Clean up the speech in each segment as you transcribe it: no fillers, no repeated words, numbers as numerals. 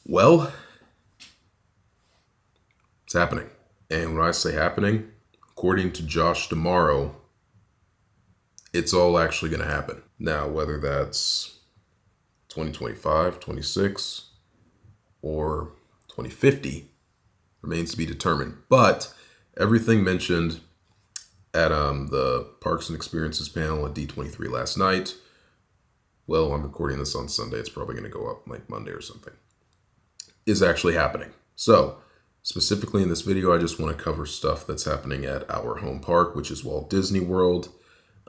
Well, it's happening. And when I say happening, according to Josh tomorrow, it's all actually going to happen. Now, whether that's 2025, 26, or 2050 remains to be determined. But everything mentioned at the Parks and Experiences panel at D23 last night, well, I'm recording this on Sunday. It's probably going to go up like Monday or something, is actually happening. So, specifically in this video, I just want to cover stuff that's happening at our home park, which is Walt Disney World.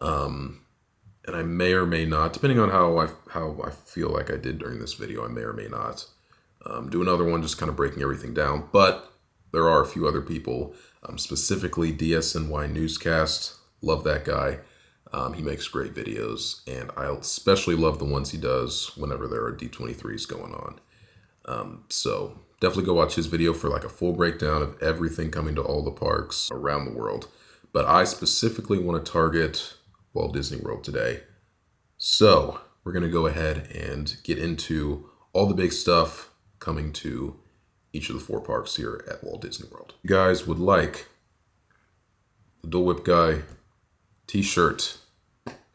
And I may or may not, depending on how I feel like I did during this video, I may or may not do another one just kind of breaking everything down. But there are a few other people, specifically DSNY Newscast. Love that guy. He makes great videos, and I especially love the ones he does whenever there are D23s going on. So definitely go watch his video for like a full breakdown of everything coming to all the parks around the world. But I specifically want to target Walt Disney World today. So we're going to go ahead and get into all the big stuff coming to each of the 4 parks here at Walt Disney World. If you guys would like the Dole Whip Guy t-shirt,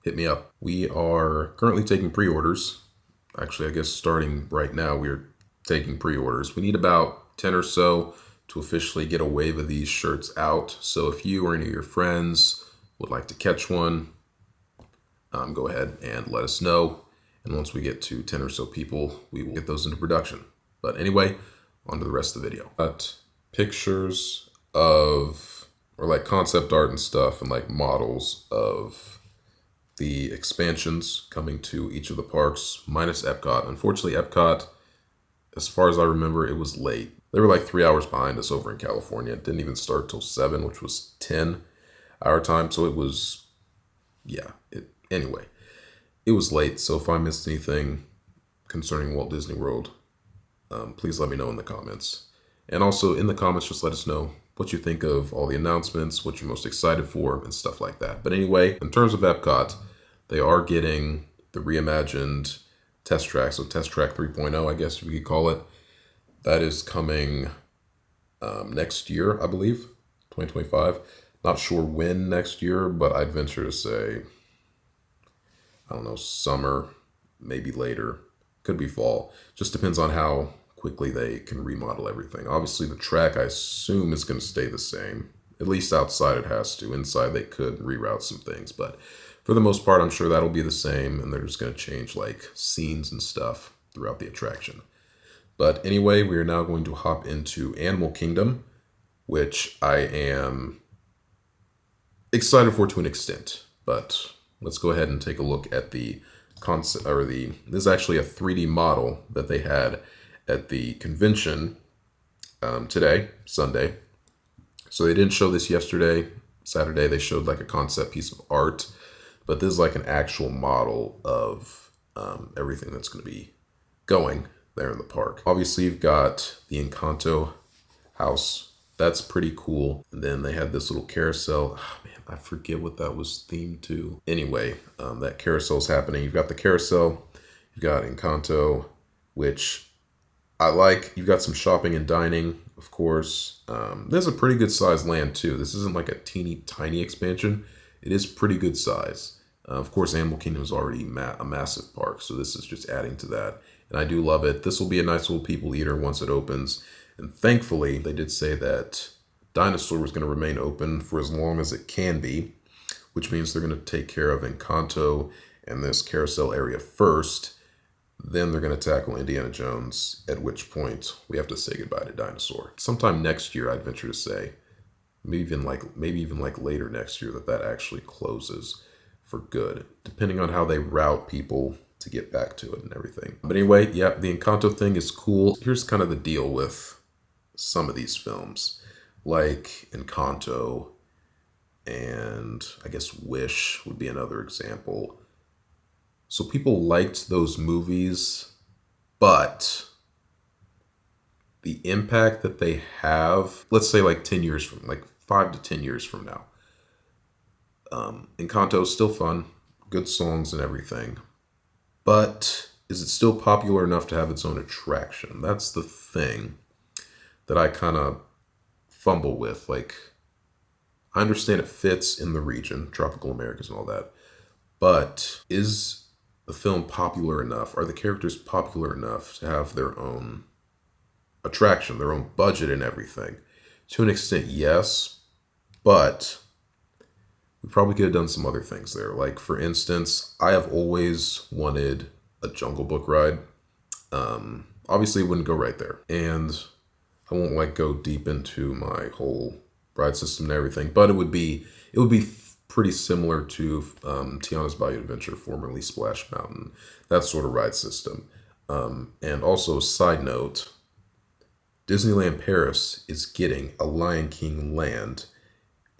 hit me up. We are currently taking pre-orders. Actually, I guess starting right now, we're taking pre-orders. We need about 10 or so to officially get a wave of these shirts out. So if you or any of your friends would like to catch one, go ahead and let us know. And once we get to 10 or so people, we will get those into production. But anyway, on to the rest of the video. Got pictures of, or like concept art and stuff, and like models of the expansions coming to each of the parks, minus Epcot. Unfortunately, Epcot, as far as I remember, it was late. They were like 3 hours behind us over in California. It didn't even start till 7, which was 10 our time. So it was, anyway, it was late. So if I missed anything concerning Walt Disney World, please let me know in the comments. And also in the comments, just let us know what you think of all the announcements, what you're most excited for, and stuff like that. But anyway, in terms of Epcot, they are getting the reimagined test track. So test track 3.0, I guess we could call it. That is coming next year, I believe, 2025. Not sure when next year, but I'd venture to say, I don't know, summer, maybe later. Could be fall. Just depends on how quickly they can remodel everything. Obviously, the track, I assume, is going to stay the same. At least outside it has to. Inside they could reroute some things, but for the most part, I'm sure that'll be the same, and they're just going to change like scenes and stuff throughout the attraction. But anyway, we are now going to hop into Animal Kingdom, which I am excited for to an extent. But let's go ahead and take a look at the concept, or this is actually a 3D model that they had at the convention today, Sunday. So they didn't show this yesterday, Saturday. They showed like a concept piece of art, but this is like an actual model of everything that's going to be going there in the park. Obviously, you've got the Encanto house. That's pretty cool. And then they had this little carousel. Oh, man, I forget what that was themed to. Anyway, that carousel's happening. You've got the carousel. You've got Encanto, which I like. You've got some shopping and dining, of course. There's a pretty good size land too. This isn't like a teeny tiny expansion. It is pretty good size. Of course, Animal Kingdom is already a massive park, so this is just adding to that. And I do love it. This will be a nice little people eater once it opens. And thankfully, they did say that Dinosaur was going to remain open for as long as it can be, which means they're going to take care of Encanto and this carousel area first. Then they're going to tackle Indiana Jones, at which point we have to say goodbye to Dinosaur. Sometime next year, I'd venture to say, maybe even like later next year, that actually closes for good, depending on how they route people to get back to it and everything. But anyway, yeah, the Encanto thing is cool. Here's kind of the deal with some of these films, like Encanto, and I guess Wish would be another example. So people liked those movies, but the impact that they have, let's say like 10 years from, like 5 to 10 years from now, Encanto is still fun, good songs and everything, but is it still popular enough to have its own attraction? That's the thing that I kind of fumble with. Like, I understand it fits in the region, tropical Americas and all that, but is the film popular enough? Are the characters popular enough to have their own attraction, their own budget and everything? To an extent, yes, but we probably could have done some other things there. Like, for instance, I have always wanted a Jungle Book ride. Obviously, it wouldn't go right there. And I won't like go deep into my whole ride system and everything, but it would be pretty similar to Tiana's Bayou Adventure, formerly Splash Mountain, that sort of ride system. And also, side note, Disneyland Paris is getting a Lion King land,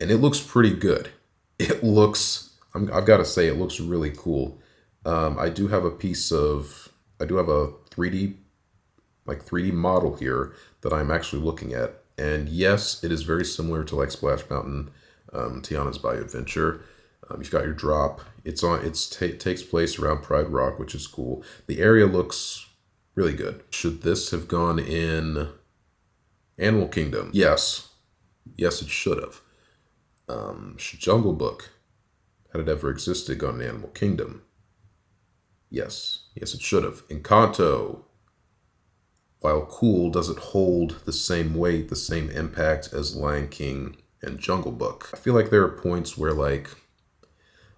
and it looks pretty good. It looks, I've got to say, it looks really cool. I do have a 3D model here that I'm actually looking at. And yes, it is very similar to like Splash Mountain, Tiana's Bayou Adventure. You've got your drop. It takes place around Pride Rock, which is cool. The area looks really good. Should this have gone in Animal Kingdom? Yes. Yes, it should have. Should Jungle Book, had it ever existed, gone in Animal Kingdom? Yes. Yes, it should have. Encanto, while cool, does it hold the same weight, the same impact as Lion King and Jungle Book? I feel like there are points where like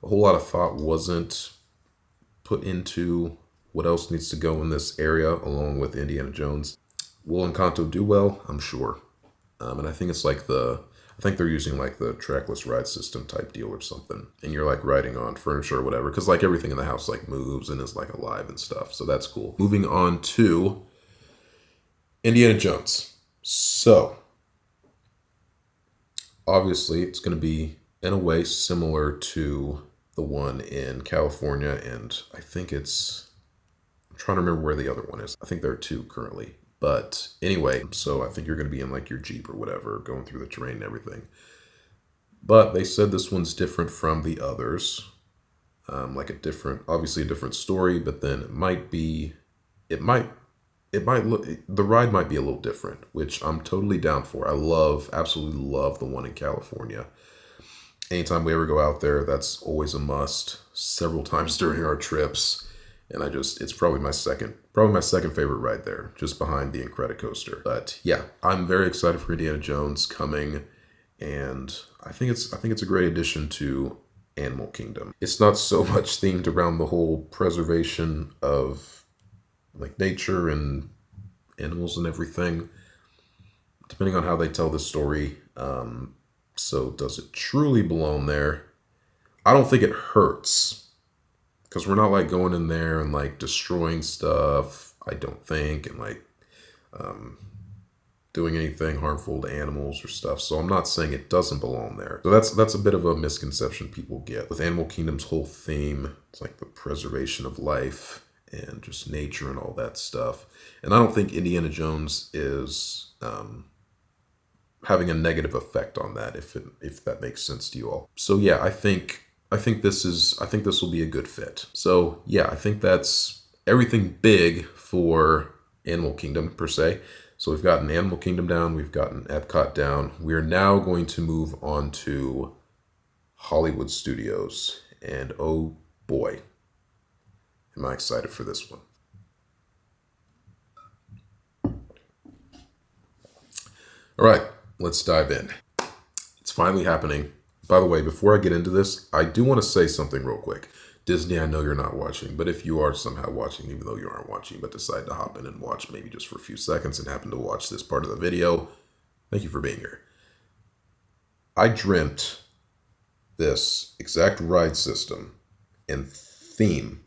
a whole lot of thought wasn't put into what else needs to go in this area along with Indiana Jones. Will Encanto do well? I'm sure. And I think it's like I think they're using like the trackless ride system type deal or something. And you're like riding on furniture or whatever, because like everything in the house like moves and is like alive and stuff. So that's cool. Moving on to Indiana Jones. So, obviously, it's going to be, in a way, similar to the one in California, and I think I'm trying to remember where the other one is. I think there are two currently. But anyway, so I think you're going to be in like your Jeep or whatever, going through the terrain and everything. But they said this one's different from the others. Obviously a different story, but then the ride might be a little different, which I'm totally down for. Absolutely love the one in California. Anytime we ever go out there, that's always a must. Several times during our trips, and it's probably my second favorite ride there, just behind the Incredicoaster. But yeah, I'm very excited for Indiana Jones coming, and I think it's a great addition to Animal Kingdom. It's not so much themed around the whole preservation of like nature and animals and everything, depending on how they tell the story. So does it truly belong there? I don't think it hurts, because we're not like going in there and like destroying stuff, I don't think, and like doing anything harmful to animals or stuff. So I'm not saying it doesn't belong there. So that's a bit of a misconception people get with Animal Kingdom's whole theme. It's like the preservation of life and just nature and all that stuff. And I don't think Indiana Jones is having a negative effect on that, if that makes sense to you all. So yeah, I think this will be a good fit. So yeah, I think that's everything big for Animal Kingdom per se. So we've gotten Animal Kingdom down, we've gotten Epcot down. We are now going to move on to Hollywood Studios, and oh boy, am I excited for this one. All right, let's dive in. It's finally happening. By the way, before I get into this, I do want to say something real quick. Disney, I know you're not watching, but if you are somehow watching, even though you aren't watching, but decide to hop in and watch maybe just for a few seconds and happen to watch this part of the video, thank you for being here. I dreamt this exact ride system and theme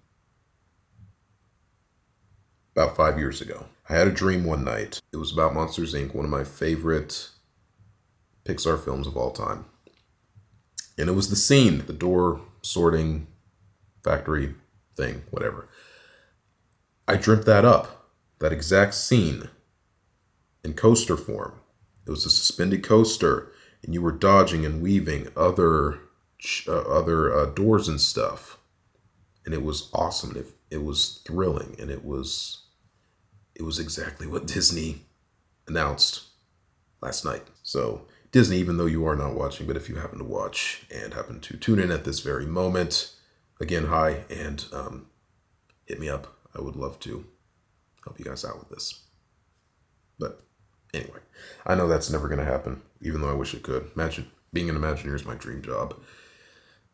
about 5 years ago. I had a dream one night. It was about Monsters, Inc., one of my favorite Pixar films of all time. And it was the scene, the door sorting factory thing, whatever. I dreamt that up, that exact scene in coaster form. It was a suspended coaster, and you were dodging and weaving other doors and stuff. And it was awesome. it was thrilling, and it was exactly what Disney announced last night. So Disney, even though you are not watching, but if you happen to watch and happen to tune in at this very moment, again, hi, and hit me up. I would love to help you guys out with this. But anyway, I know that's never going to happen, even though I wish it could. Imagine being an Imagineer is my dream job.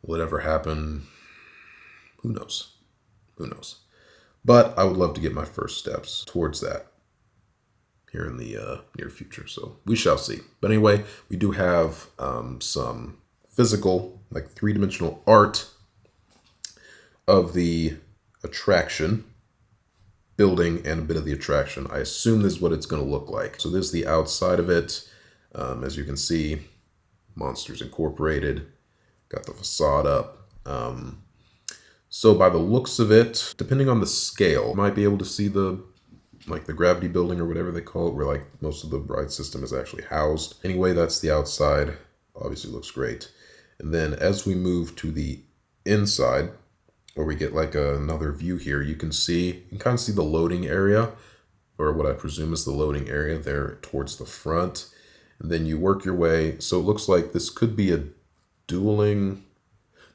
Will it ever happen? Who knows? Who knows? But I would love to get my first steps towards that here in the near future. So we shall see. But anyway, we do have some physical, like three-dimensional art of the attraction building and a bit of the attraction. I assume this is what it's going to look like. So this is the outside of it. As you can see, Monsters Incorporated. Got the facade up. So by the looks of it, depending on the scale, you might be able to see the gravity building or whatever they call it, where like most of the ride system is actually housed. Anyway, that's the outside. Obviously looks great. And then as we move to the inside, where we get like another view here, you can kind of see the loading area, or what I presume is the loading area there towards the front. And then you work your way. So it looks like this could be a dueling.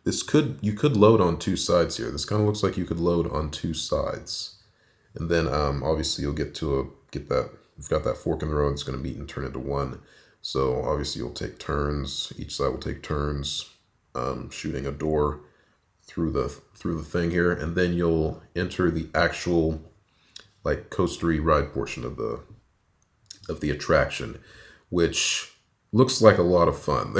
You could load on two sides here. This kind of looks like you could load on two sides. And then obviously you'll get that. You've got that fork in the road. It's going to meet and turn into one. So obviously you'll take turns. Each side will take turns shooting a door through the thing here, and then you'll enter the actual like coastery ride portion of the attraction, which looks like a lot of fun.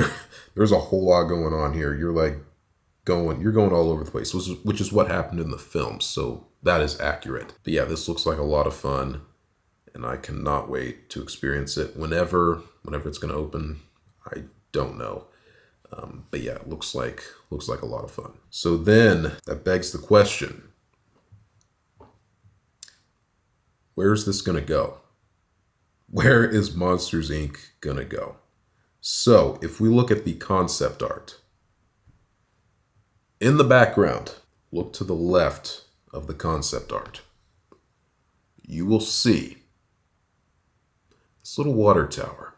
There's a whole lot going on here. You're going all over the place, which is what happened in the film. So that is accurate. But yeah, this looks like a lot of fun, and I cannot wait to experience it whenever it's going to open. I don't know. But yeah, it looks like a lot of fun. So then that begs the question, where's this going to go? Where is Monsters, Inc. going to go? So if we look at the concept art, in the background, look to the left of the concept art, you will see this little water tower.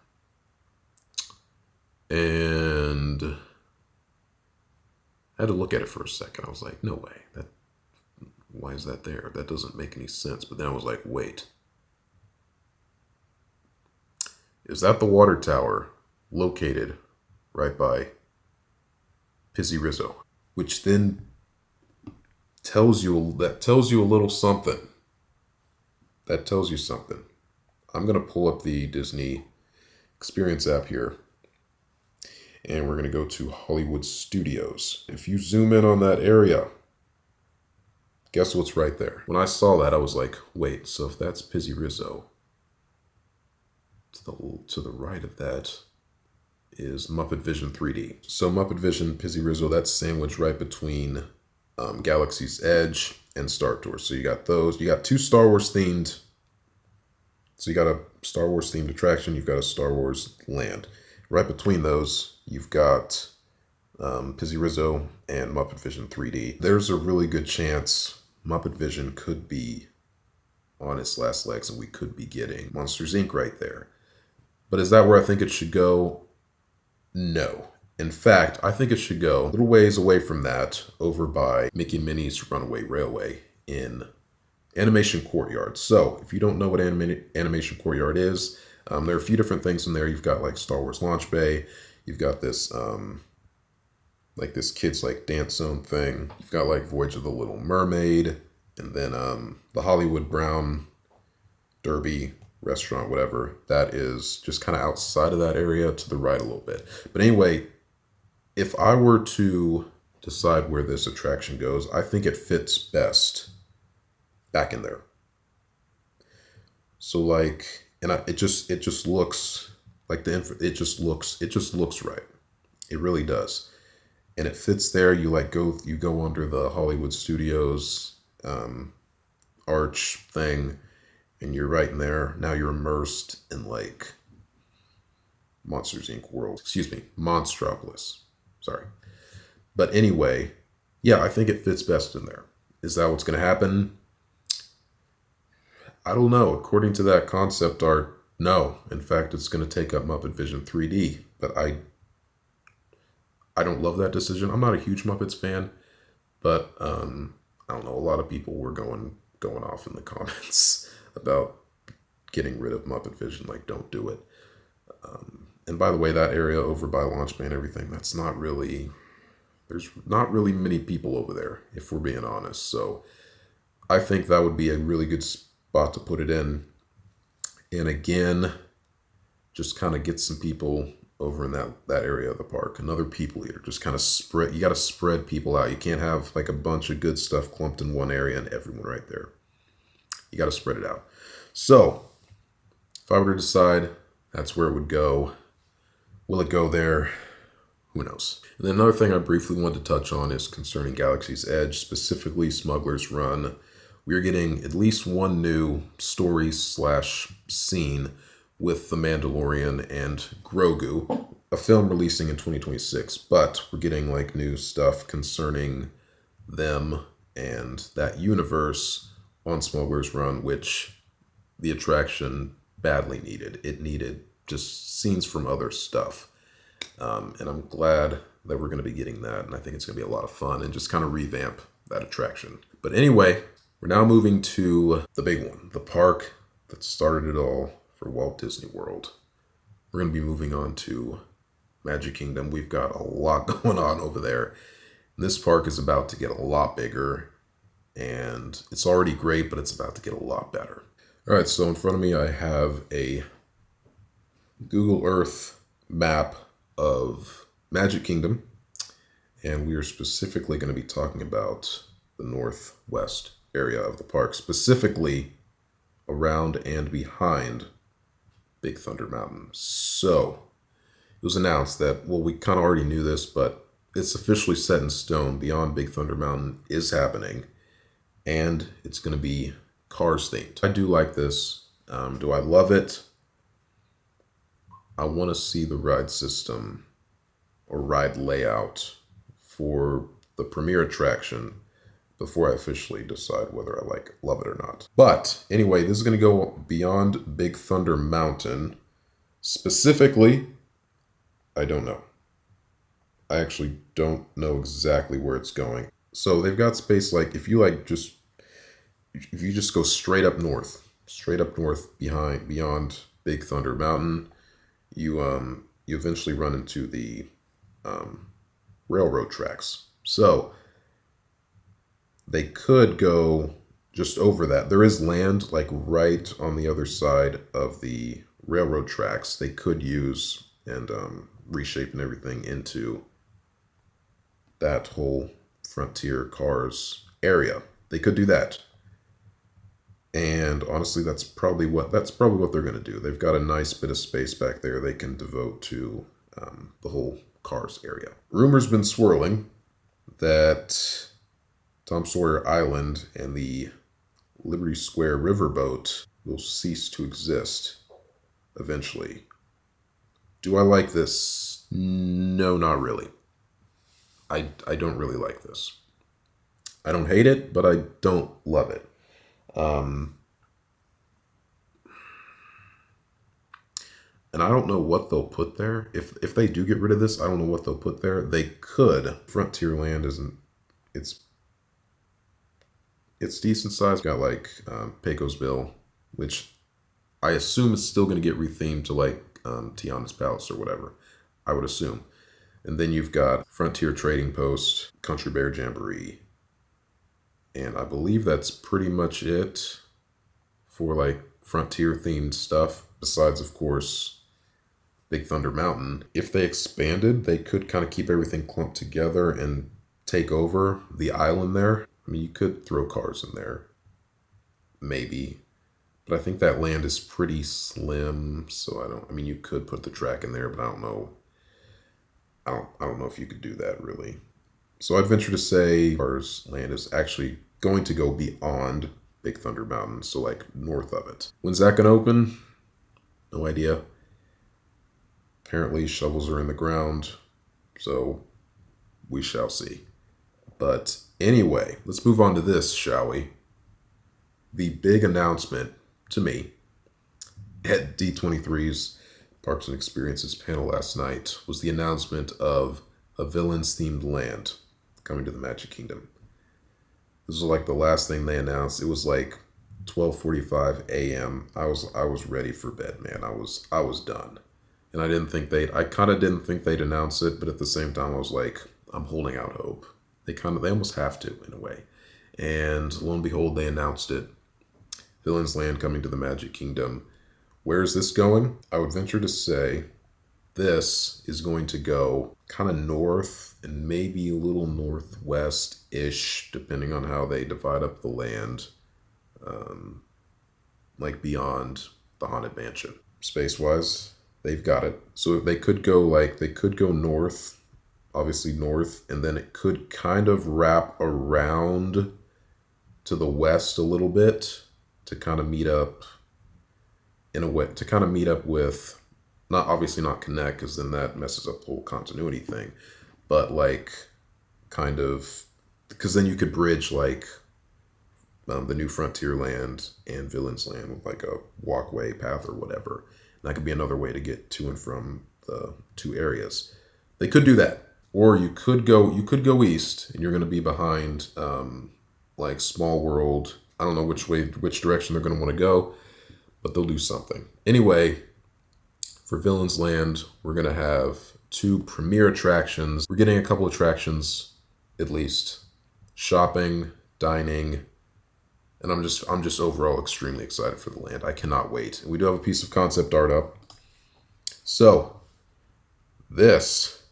And I had to look at it for a second. I was like, no way. Why is that there? That doesn't make any sense. But then I was like, wait. Is that the water tower located right by Pizzy Rizzo? Which then tells you a little something. That tells you something. I'm going to pull up the Disney Experience app here. And we're going to go to Hollywood Studios. If you zoom in on that area, guess what's right there? When I saw that, I was like, wait, so if that's Pizzy Rizzo, to the right of that is Muppet Vision 3D. So Muppet Vision, Pizzy Rizzo, that's sandwiched right between Galaxy's Edge and Star Tours. So you got those. You got two Star Wars themed. So you got a Star Wars themed attraction. You've got a Star Wars land. Right between those, you've got Pizzy Rizzo and Muppet Vision 3D. There's a really good chance Muppet Vision could be on its last legs, and we could be getting Monsters, Inc. right there. But is that where I think it should go? No. In fact, I think it should go a little ways away from that, over by Mickey and Minnie's Runaway Railway in Animation Courtyard. So if you don't know what Animation Courtyard is, there are a few different things in there. You've got like Star Wars Launch Bay. You've got this like this kids like dance zone thing. You've got like Voyage of the Little Mermaid, and then the Hollywood Brown Derby restaurant, whatever. That is just kind of outside of that area to the right a little bit. But anyway, if I were to decide where this attraction goes, I think it fits best back in there. So like, and it just looks like it just looks right. It really does. And it fits there. You go under the Hollywood Studios arch thing, and you're right in there. Now you're immersed in like Monsters, Inc. world. Excuse me, Monstropolis. Sorry. But anyway, yeah, I think it fits best in there. Is that what's going to happen? I don't know. According to that concept art, no. In fact, it's going to take up Muppet Vision 3D. But I don't love that decision. I'm not a huge Muppets fan, but I don't know. A lot of people were going off in the comments about getting rid of Muppet Vision. Like, don't do it. And by the way, that area over by Launch Bay and everything, that's not really. There's not really many people over there, if we're being honest. So I think that would be a really good spot to put it in. And again, just kind of get some people over in that area of the park. Another people eater. Just kind of spread. You got to spread people out. You can't have like a bunch of good stuff clumped in one area and everyone right there. You got to spread it out. So if I were to decide, that's where it would go. Will it go there? Who knows? And then another thing I briefly wanted to touch on is concerning Galaxy's Edge, specifically Smuggler's Run. We're getting at least one new story/scene with The Mandalorian and Grogu, a film releasing in 2026. But we're getting like new stuff concerning them and that universe on Smuggler's Run, which the attraction badly needed. It needed just scenes from other stuff. And I'm glad that we're going to be getting that. And I think it's going to be a lot of fun and just kind of revamp that attraction. But anyway, we're now moving to the big one, the park that started it all for Walt Disney World. We're going to be moving on to Magic Kingdom. We've got a lot going on over there. And this park is about to get a lot bigger. And it's already great, but it's about to get a lot better. All right, so in front of me, I have a Google Earth map of Magic Kingdom, and we are specifically going to be talking about the northwest area of the park, specifically around and behind Big Thunder Mountain. So it was announced that, well, we kind of already knew this, but it's officially set in stone. Beyond Big Thunder Mountain is happening, and it's going to be Cars themed. I do like this. Do I love it? I want to see the ride system or ride layout for the premiere attraction before I officially decide whether I love it or not. But anyway, this is going to go beyond Big Thunder Mountain. Specifically, I don't know. I actually don't know exactly where it's going. So they've got space like if you just go straight up north beyond Big Thunder Mountain, you eventually run into the railroad tracks. So they could go just over that. There is land like right on the other side of the railroad tracks. They could use and reshape and everything into that whole Frontier Cars area. They could do that. And honestly, that's probably what they're going to do. They've got a nice bit of space back there they can devote to the whole Cars area. Rumors been swirling that Tom Sawyer Island and the Liberty Square riverboat will cease to exist eventually. Do I like this? No, not really. I don't really like this. I don't hate it, but I don't love it. And I don't know what they'll put there. If they do get rid of this, I don't know what they'll put there. They could. Frontierland isn't. It's decent size. Got like Pecos Bill, which I assume is still going to get rethemed to like Tiana's Palace or whatever. I would assume. And then you've got Frontier Trading Post, Country Bear Jamboree. And I believe that's pretty much it for like Frontier themed stuff. Besides, of course, Big Thunder Mountain. If they expanded, they could kind of keep everything clumped together and take over the island there. I mean, you could throw cars in there. Maybe. But I think that land is pretty slim. So I mean, you could put the track in there, but I don't know. I don't know if you could do that really. So I'd venture to say Cars Land is actually going to go beyond Big Thunder Mountain, so like north of it. When's that going to open? No idea. Apparently shovels are in the ground, so we shall see. But anyway, let's move on to this, shall we? The big announcement to me at D23's Parks and Experiences panel last night was the announcement of a villains themed land coming to the Magic Kingdom. This was like the last thing they announced. It was like 12:45 a.m. I was ready for bed, man. I was done. And I kind of didn't think they'd announce it, but at the same time I was like, I'm holding out hope. They almost have to in a way. And lo and behold, they announced it. Villains Land coming to the Magic Kingdom. Where is this going? I would venture to say this is going to go kind of north and maybe a little northwest-ish, depending on how they divide up the land, like beyond the Haunted Mansion. Space-wise, they've got it. So they could go north, obviously north, and then it could kind of wrap around to the west a little bit to kind of meet up with, not obviously not connect, because then that messes up the whole continuity thing, but like kind of, because then you could bridge like the new Frontierland and Villains Land with like a walkway path or whatever. And that could be another way to get to and from the two areas. They could do that. Or you could go east and you're going to be behind like Small World. I don't know which direction they're going to want to go, but they'll do something. Anyway, for Villains Land, we're going to have 2 premier attractions. We're getting a couple attractions at least. Shopping, dining, and I'm just overall extremely excited for the land. I cannot wait. And we do have a piece of concept art up. So, this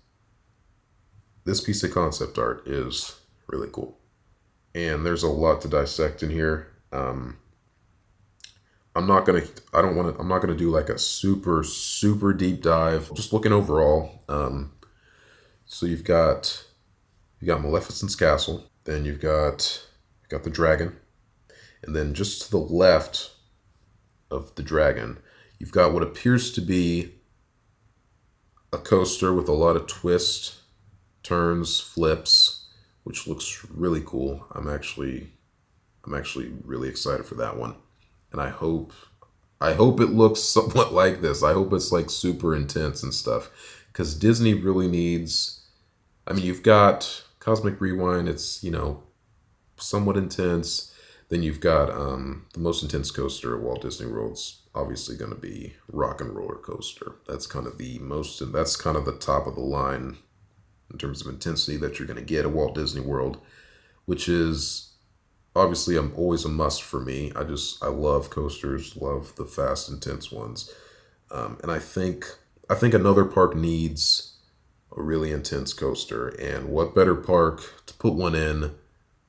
piece of concept art is really cool. And there's a lot to dissect in here. I'm not gonna do like a super deep dive. Just looking overall. So you've got Maleficent's castle. Then you've got the dragon, and then just to the left of the dragon, you've got what appears to be a coaster with a lot of twists, turns, flips, which looks really cool. I'm actually really excited for that one. And I hope it looks somewhat like this. I hope it's like super intense and stuff. Because Disney really needs, I mean, you've got Cosmic Rewind, it's, somewhat intense. Then you've got the most intense coaster at Walt Disney World's obviously going to be Rock and Roller Coaster. That's kind of that's kind of the top of the line in terms of intensity that you're going to get at Walt Disney World, which is obviously always a must for me. I love coasters, love the fast, intense ones. And I think another park needs a really intense coaster. And what better park to put one in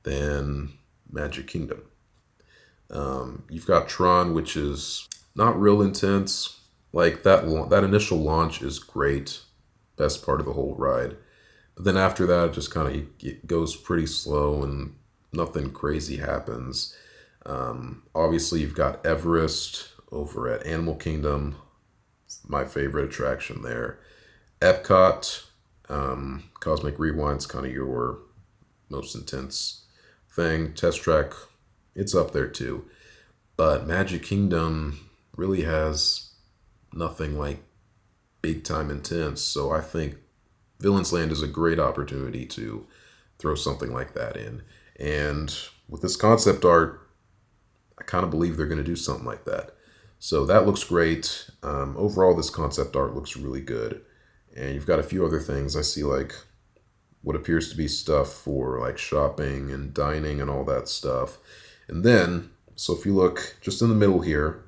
than Magic Kingdom? You've got Tron, which is not real intense. Like that initial launch is great, best part of the whole ride. But then after that, it just kind of it goes pretty slow and nothing crazy happens. Obviously, you've got Everest over at Animal Kingdom, my favorite attraction there. Epcot, Cosmic Rewind's kind of your most intense thing. Test Track, it's up there too. But Magic Kingdom really has nothing like big time intense. So I think Villains Land is a great opportunity to throw something like that in. And with this concept art, I kind of believe they're going to do something like that. So that looks great. Overall, this concept art looks really good. And you've got a few other things. I see like what appears to be stuff for like shopping and dining and all that stuff. And then, so if you look just in the middle here,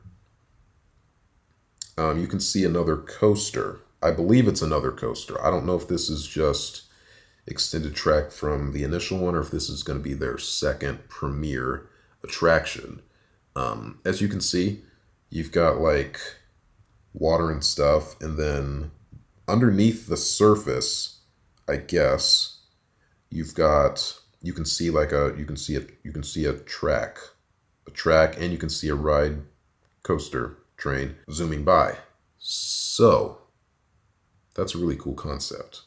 you can see another coaster. I believe it's another coaster. I don't know if this is just extended track from the initial one or if this is going to be their second premiere attraction. As you can see, you've got like water and stuff, and then underneath the surface, I guess, you can see a track, and you can see a ride coaster train zooming by. So that's a really cool concept.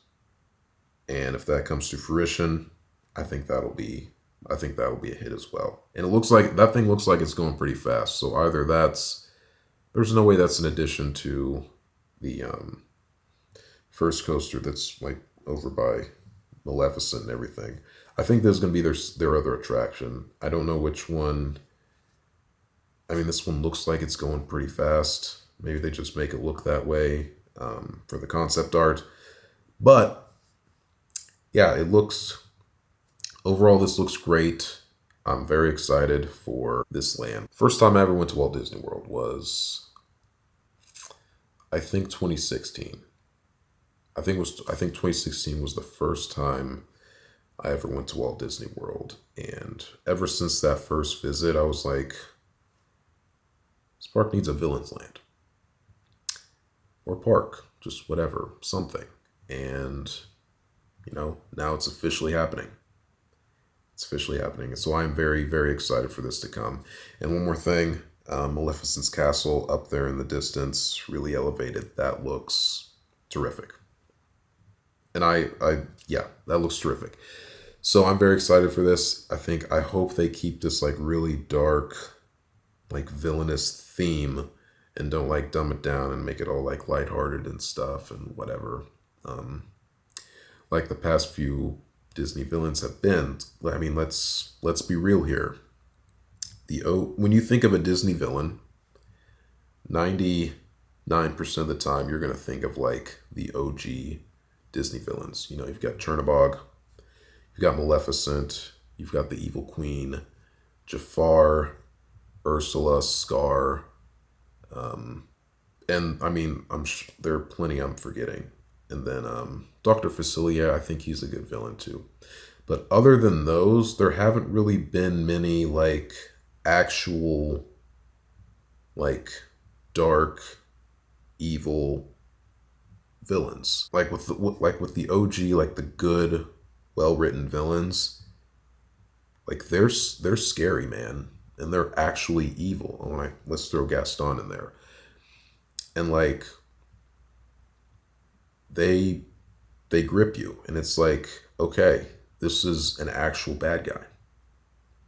And if that comes to fruition, I think that'll be I think that'll be a hit as well. And it looks like that thing looks like it's going pretty fast. So either that's there's no way that's an addition to the first coaster that's like over by Maleficent and everything. I think there's going to be their other attraction. I don't know which one. I mean, this one looks like it's going pretty fast. Maybe they just make it look that way for the concept art. But yeah, it looks overall, this looks great. I'm very excited for this land. First time I ever went to Walt Disney World was, I think, 2016. I think 2016 was the first time I ever went to Walt Disney World, and ever since that first visit, I was like, this park needs a villain's land or park, just whatever, something. And now it's officially happening. It's officially happening. And so I'm very, very excited for this to come. And one more thing, Maleficent's castle up there in the distance, really elevated. That looks terrific. And yeah, that looks terrific. So I'm very excited for this. I hope they keep this like really dark, like villainous theme and don't like dumb it down and make it all like lighthearted and stuff and whatever. Like the past few Disney villains have been. I mean, let's be real here. When you think of a Disney villain, 99% of the time you're gonna think of like the OG Disney villains. You've got Chernabog, you've got Maleficent, you've got the Evil Queen, Jafar, Ursula, Scar, and I mean, there are plenty I'm forgetting. And then Dr. Facilier, I think he's a good villain too. But other than those, there haven't really been many like actual like dark evil villains. Like with the OG, like the good, well-written villains, like they're scary, man. And they're actually evil. Let's throw Gaston in there. And like they grip you, and it's like, okay, this is an actual bad guy.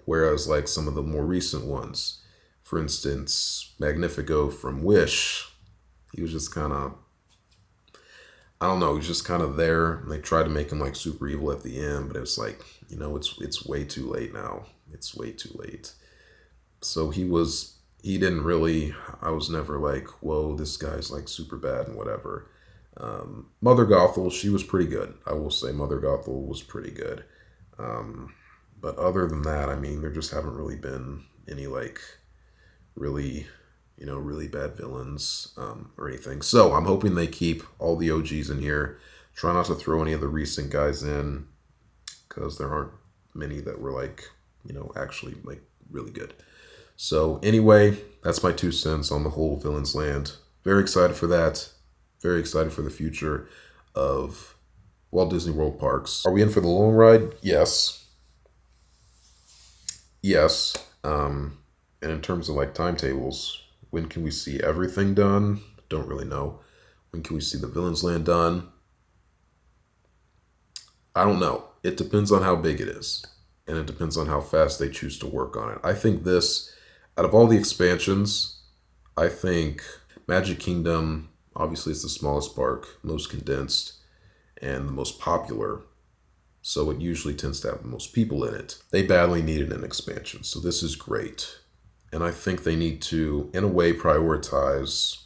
Whereas like some of the more recent ones, for instance, Magnifico from Wish, he was just kind of, I don't know, he was just kind of there. And they tried to make him like super evil at the end, but it was like, it's way too late now. It's way too late. So he didn't really, I was never like, whoa, this guy's like super bad and whatever. Mother Gothel, she was pretty good. I will say Mother Gothel was pretty good. But other than that, I mean, there just haven't really been any like really, really bad villains or anything. So I'm hoping they keep all the OGs in here. Try not to throw any of the recent guys in because there aren't many that were like, actually like really good. So anyway, that's my 2 cents on the whole Villains Land. Very excited for that. Very excited for the future of Walt Disney World parks. Are we in for the long ride? Yes. Yes. And in terms of like timetables, when can we see everything done? Don't really know. When can we see the Villains Land done? I don't know. It depends on how big it is. And it depends on how fast they choose to work on it. I think out of all the expansions, I think Magic Kingdom, obviously it's the smallest park, most condensed, and the most popular. So it usually tends to have the most people in it. They badly needed an expansion, so this is great. And I think they need to, in a way, prioritize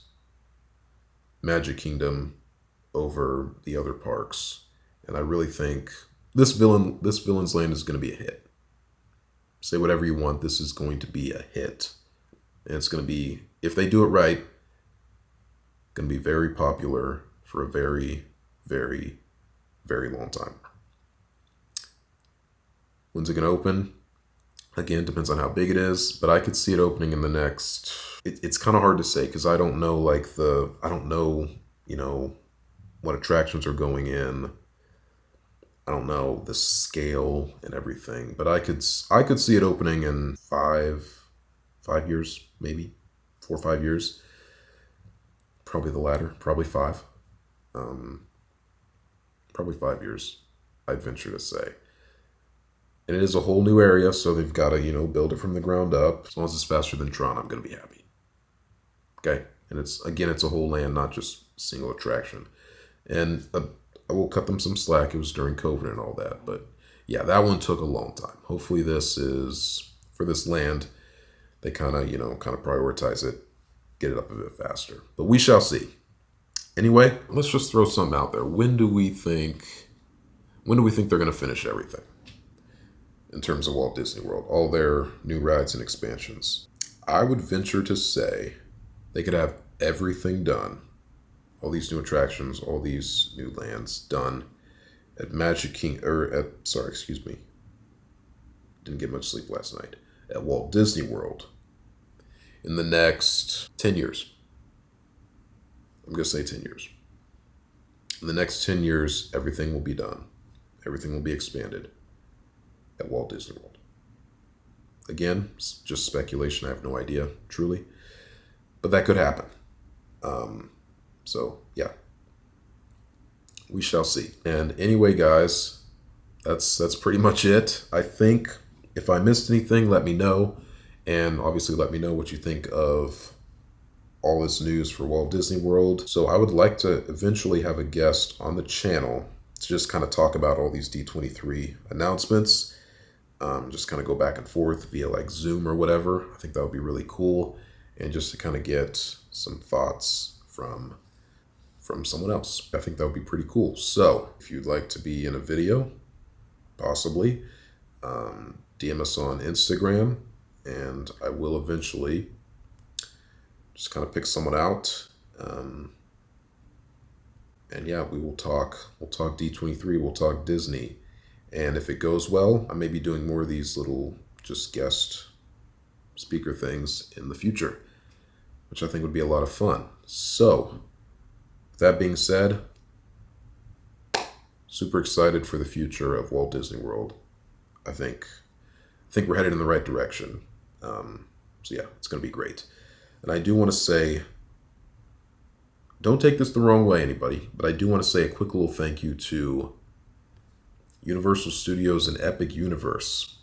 Magic Kingdom over the other parks. And I really think this Villain's Land is going to be a hit. Say whatever you want, this is going to be a hit. And it's going to be, if they do it right, going to be very popular for a very, very, very long time. When's it going to open? Again, depends on how big it is, but I could see it opening in the next, it's kind of hard to say because I don't know what attractions are going in. I don't know the scale and everything, but I could see it opening in 5 years, maybe 4 or 5 years. Probably the latter, probably 5. Probably 5 years, I'd venture to say. And it is a whole new area, so they've got to, build it from the ground up. As long as it's faster than Tron, I'm going to be happy. Okay? And it's a whole land, not just a single attraction. And I will cut them some slack. It was during COVID and all that. But yeah, that one took a long time. Hopefully this is, for this land, they kind of prioritize it, get it up a bit faster. But we shall see. Anyway, let's just throw something out there. When do we think they're going to finish everything in terms of Walt Disney World, all their new rides and expansions? I would venture to say they could have everything done, all these new attractions, all these new lands done at didn't get much sleep last night, at Walt Disney World in the next 10 years. I'm going to say 10 years. In the next 10 years, everything will be done. Everything will be expanded at Walt Disney World. Again, it's just speculation. I have no idea, truly. But that could happen. So, yeah. We shall see. And anyway, guys, that's pretty much it. I think if I missed anything, let me know. And obviously let me know what you think of all this news for Walt Disney World. So I would like to eventually have a guest on the channel to just kind of talk about all these D23 announcements. Just kind of go back and forth via like Zoom or whatever. I think that would be really cool. And just to kind of get some thoughts from someone else. I think that would be pretty cool. So if you'd like to be in a video, possibly, DM us on Instagram, and I will eventually just kind of pick someone out. And yeah, we'll talk D23, we'll talk Disney. And if it goes well, I may be doing more of these little just guest speaker things in the future, which I think would be a lot of fun. So, with that being said, super excited for the future of Walt Disney World. I think we're headed in the right direction. So yeah, it's going to be great. And I do want to say, don't take this the wrong way, anybody, but I do want to say a quick little thank you to Universal Studios and Epic Universe.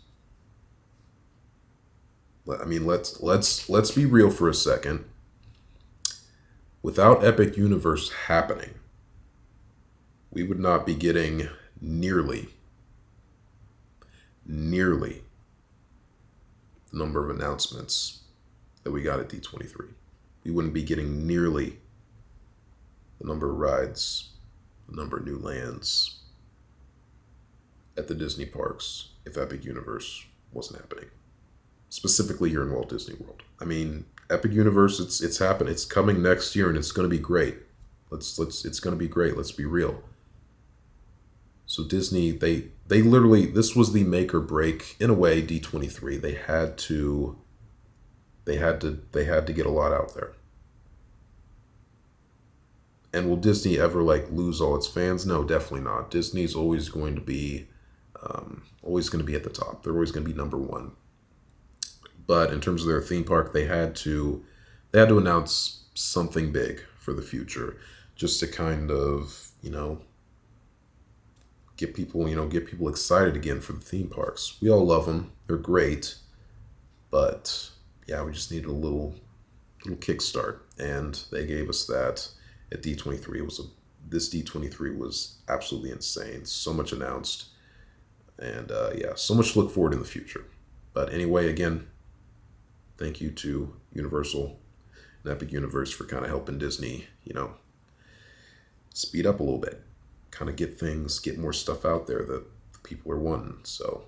I mean, let's be real for a second. Without Epic Universe happening, we would not be getting nearly the number of announcements that we got at D23. We wouldn't be getting nearly the number of rides, the number of new lands at the Disney parks if Epic Universe wasn't happening. Specifically here in Walt Disney World. I mean, Epic Universe, it's happening. It's coming next year and it's going to be great. It's going to be great. Let's be real. So Disney, they literally, this was the make or break, in a way, D23. They had to get a lot out there. And will Disney ever lose all its fans? No, definitely not. Disney's always going to be at the top. They're always going to be number one. But in terms of their theme park, they had to announce something big for the future, just to kind of, get people excited again for the theme parks. We all love them. They're great. But yeah, we just needed a little kickstart, and they gave us that at D23. This D23 was absolutely insane. So much announced, and yeah, so much to look forward in the future. But anyway, again, thank you to Universal and Epic Universe for kind of helping Disney, speed up a little bit, kind of get more stuff out there that the people are wanting. So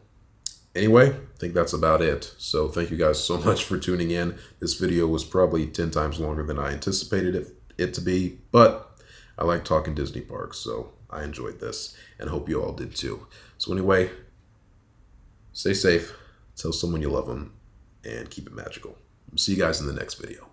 anyway, I think that's about it. So thank you guys so much for tuning in. This video was probably 10 times longer than I anticipated it to be, but I like talking Disney parks, so I enjoyed this and hope you all did too. So anyway, stay safe, tell someone you love them, and keep it magical. See you guys in the next video.